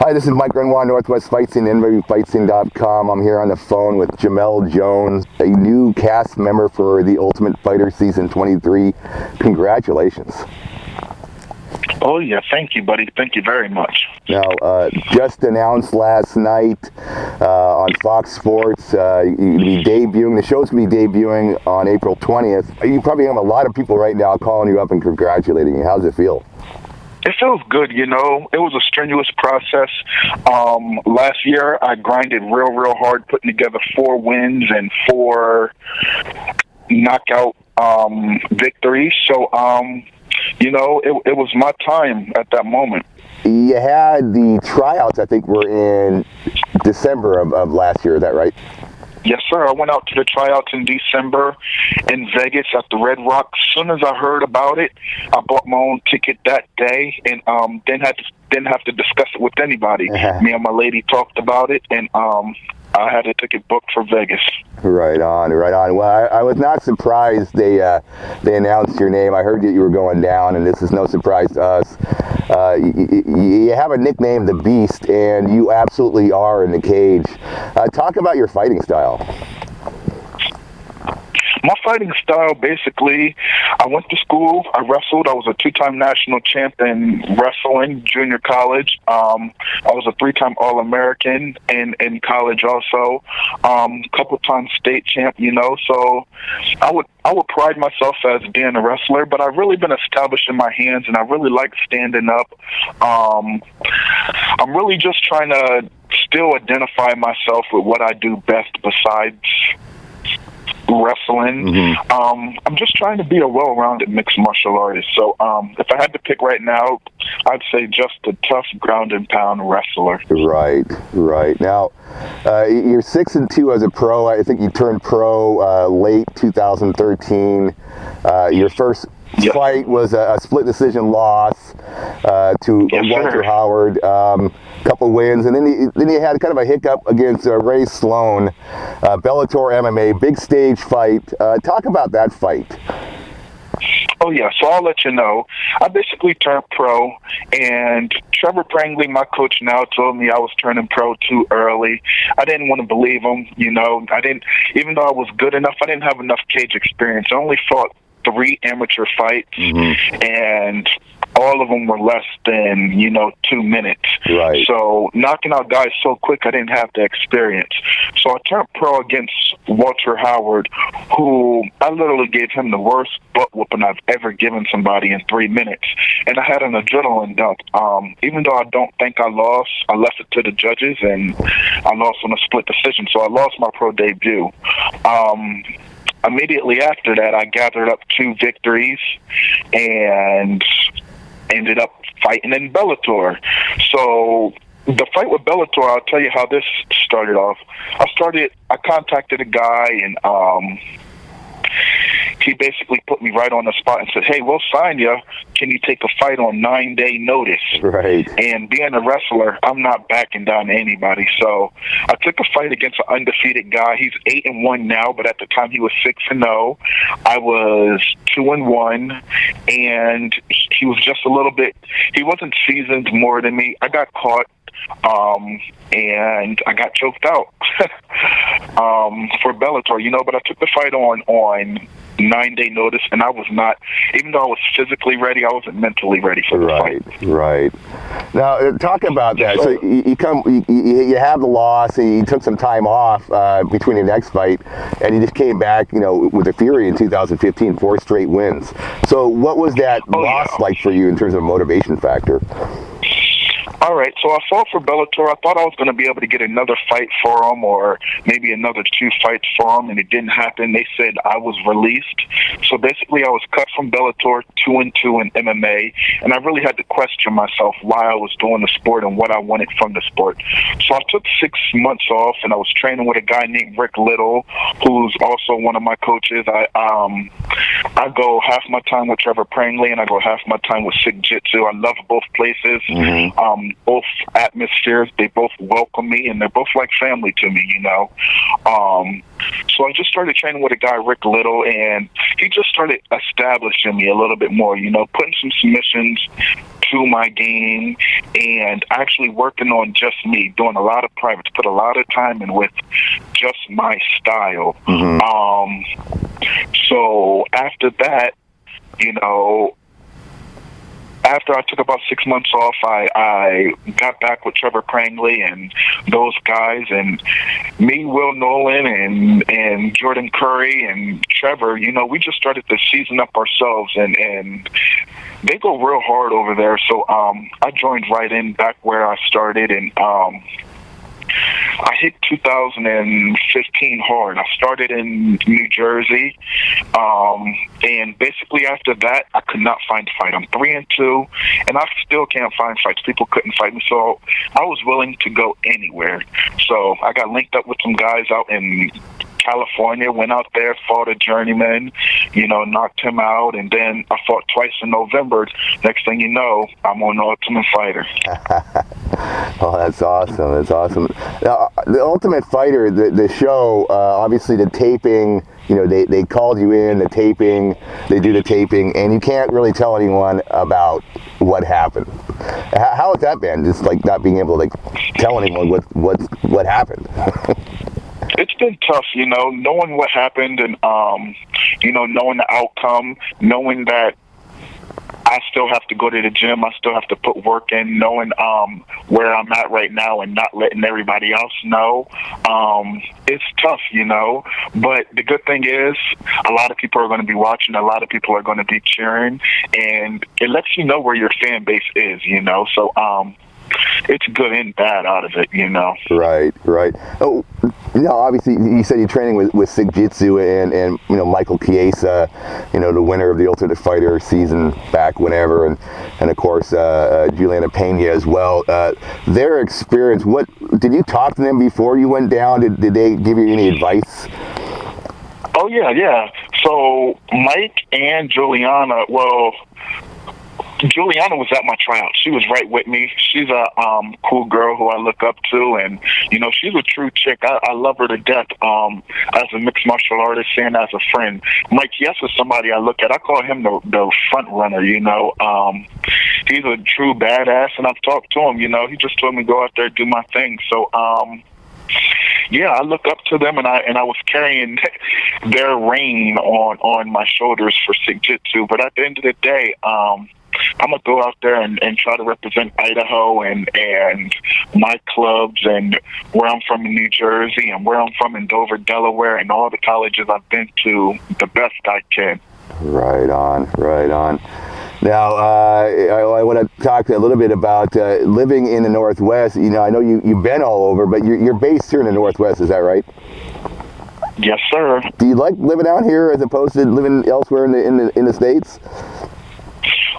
Hi, this is Mike Renoir, Northwest Fight Scene, NWFightScene.com. I'm here on the phone with Jamelle Jones, a new cast member for The Ultimate Fighter Season 23. Congratulations. Oh, yeah. Thank you, buddy. Thank you very much. Now, just announced last night on Fox Sports, you'll be debuting. The show's going to be debuting on April 20th. You probably have a lot of people right now calling you up and congratulating you. How does it feel? It feels good, you know. It was a strenuous process. Last year, I grinded real hard, putting together 4 wins and 4 knockout victories. So, you know, it was my time at that moment. You had the tryouts, I think, were in December of last year. Is that right? Yes, sir. I went out to the tryouts in December in Vegas at the Red Rock. As soon as I heard about it, I bought my own ticket that day and didn't have to discuss it with anybody. Me and my lady talked about it, and I had a ticket booked for Vegas. Right on. Well, I was not surprised they announced your name. I heard that you were going down, and this is no surprise to us. You have a nickname, The Beast, and you absolutely are in the cage. Talk about your fighting style. My fighting style, basically, I went to school, I wrestled, I was a 2-time national champ in wrestling, junior college. I was a 3-time All-American in college also, couple times state champ, you know, so I would pride myself as being a wrestler, but I've really been established in my hands, and I really like standing up. I'm really just trying to still identify myself with what I do best besides wrestling. I'm just trying to be a well-rounded mixed martial artist. So if I had to pick right now, I'd say just a tough ground and pound wrestler. Right. Now, you're 6-2 as a pro. I think you turned pro late 2013. Your first fight was a split decision loss to Walter Howard. Couple wins, and then you had kind of a hiccup against Ray Sloan, Bellator MMA, big stage fight. Talk about that fight. Oh, yeah, so I'll let you know. I basically turned pro, and Trevor Prangley, my coach now, told me I was turning pro too early. I didn't want to believe him, you know. Even though I was good enough, I didn't have enough cage experience. I only fought 3 amateur fights, and all of them were less than, 2 minutes. Right. So knocking out guys so quick, I didn't have the experience. So I turned pro against Walter Howard, who I literally gave him the worst butt whooping I've ever given somebody in 3 minutes. And I had an adrenaline dump. Even though I don't think I lost, I left it to the judges, and I lost on a split decision. So I lost my pro debut. Immediately after that, I gathered up 2 victories and ended up fighting in Bellator. So the fight with Bellator, I'll tell you how this started off. I contacted a guy, and he basically put me right on the spot and said, "Hey, we'll sign you. Can you take a fight on 9-day notice?" Right. And being a wrestler, I'm not backing down to anybody. So I took a fight against an undefeated guy. He's 8-1 now, but at the time he was 6-0. I was 2-1, and he was just a little bit. He wasn't seasoned more than me. I got caught. And I got choked out for Bellator, but I took the fight on 9-day notice, and I was not, even though I was physically ready, I wasn't mentally ready for the fight. Right. Now, talk about that. So you have the loss, and you took some time off between the next fight, and you just came back, with a fury in 2015, 4 straight wins. So what was that loss like for you in terms of a motivation factor? All right, so I fought for Bellator. I thought I was going to be able to get another fight for him, or maybe another 2 fights for him, and it didn't happen. They said I was released. So basically I was cut from Bellator, 2-2 in MMA, and I really had to question myself why I was doing the sport and what I wanted from the sport. So I took 6 months off, and I was training with a guy named Rick Little, who's also one of my coaches. I go half my time with Trevor Prangley, and I go half my time with Sig Jitsu. I love both places. both atmospheres. They both welcome me, and they're both like family to me, you know. So I just started training with a guy, Rick Little, and he just started establishing me a little bit more, you know, putting some submissions to my game and actually working on just me, doing a lot of privates, put a lot of time in with just my style. So after that, you know, after I took about 6 months off, I got back with Trevor Prangley and those guys, and me, Will Nolan, and Jordan Curry and Trevor, you know, we just started to season up ourselves, and they go real hard over there. So I joined right in back where I started, and I hit 2015 hard. I started in New Jersey, and basically after that, I could not find a fight. I'm 3-2, and I still can't find fights. People couldn't fight me, so I was willing to go anywhere. So I got linked up with some guys out in California, went out there, fought a journeyman, you know, knocked him out, and then I fought twice in November. Next thing you know, I'm on Ultimate Fighter. Oh, that's awesome. That's awesome. Now, the Ultimate Fighter, the show, obviously the taping, you know, they called you in, the taping, they do the taping, and you can't really tell anyone about what happened. How has that been? Just like not being able to like tell anyone what happened. It's been tough, you know, knowing what happened and, you know, knowing the outcome, knowing that I still have to go to the gym, I still have to put work in, knowing where I'm at right now and not letting everybody else know. It's tough, you know, but the good thing is a lot of people are going to be watching, a lot of people are going to be cheering, and it lets you know where your fan base is, you know, so it's good and bad out of it, you know. Right. Oh, you know, obviously, you said you're training with Sig Jitsu and you know, Michael Chiesa, you know, the winner of the Ultimate Fighter season back whenever, and of course, Juliana Pena as well. Their experience, what, did you talk to them before you went down? Did they give you any advice? Oh, yeah. So, Mike and Juliana, well, Juliana was at my tryout. She was right with me. She's a cool girl who I look up to, and you know, she's a true chick. I love her to death as a mixed martial artist and as a friend. Mike, yes, is somebody I look at. I call him the front runner. You know, he's a true badass, and I've talked to him. You know, he just told me go out there and do my thing. So, yeah, I look up to them, and I was carrying their reign on my shoulders for Sig Jitsu. But at the end of the day, I'm going to go out there and try to represent Idaho and my clubs and where I'm from in New Jersey and where I'm from in Dover, Delaware, and all the colleges I've been to the best I can. Right on. Now, I want to talk a little bit about living in the Northwest. You know, I know you've been all over, but you're based here in the Northwest, is that right? Yes, sir. Do you like living out here as opposed to living elsewhere in the States?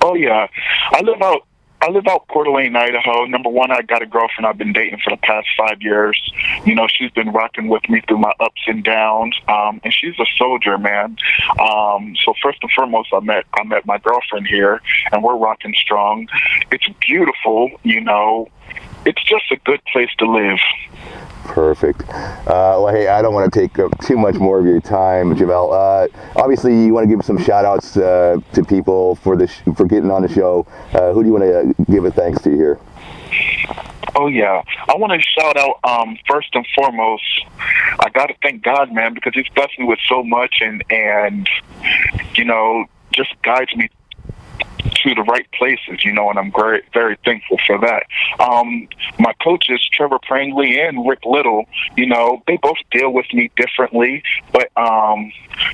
Oh yeah, I live out Coeur d'Alene, Idaho. Number one, I got a girlfriend I've been dating for the past 5 years. You know, she's been rocking with me through my ups and downs, and she's a soldier, man. So first and foremost, I met my girlfriend here, and we're rocking strong. It's beautiful, you know. It's just a good place to live. Perfect. Well, hey, I don't want to take up too much more of your time, Jamelle. Obviously, you want to give some shout-outs to people for getting on the show. Who do you want to give a thanks to here? Oh, yeah. I want to shout out, first and foremost, I got to thank God, man, because he's blessed me with so much and you know, just guides me to the right places, you know, and I'm very, very thankful for that. My coaches, Trevor Prangley and Rick Little, you know, they both deal with me differently, but,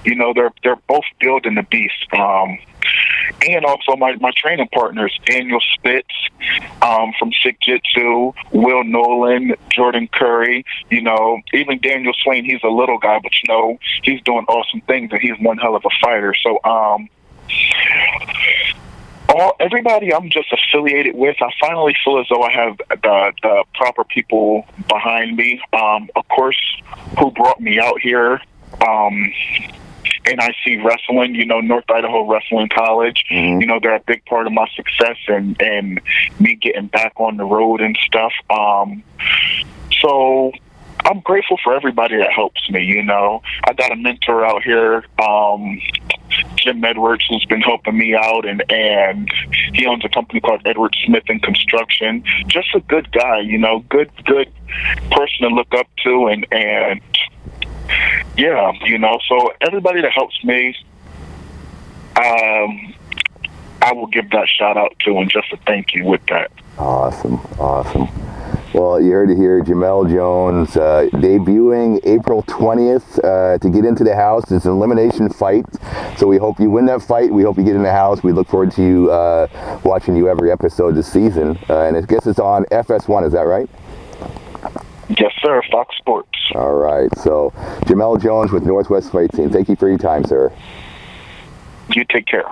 you know, they're both building the beast. And also my training partners, Daniel Spitz from Sig Jitsu, Will Nolan, Jordan Curry, you know, even Daniel Swain, he's a little guy, but, you know, he's doing awesome things, and he's one hell of a fighter. So, everybody I'm just affiliated with, I finally feel as though I have the proper people behind me. Of course, who brought me out here, NIC Wrestling, North Idaho Wrestling College. They're a big part of my success and me getting back on the road and stuff. So I'm grateful for everybody that helps me. I got a mentor out here, Jim Edwards, who's been helping me out, and he owns a company called Edward Smith and Construction. Just a good guy, good person to look up to, and yeah, so everybody that helps me, I will give that shout out to, and just a thank you with that. Awesome. Well, you heard it here, Jamelle Jones, debuting April 20th to get into the house. It's an elimination fight, so we hope you win that fight. We hope you get in the house. We look forward to you watching you every episode this season. And I guess it's on FS1, is that right? Yes, sir, Fox Sports. All right, so Jamelle Jones with Northwest Fight Team. Thank you for your time, sir. You take care.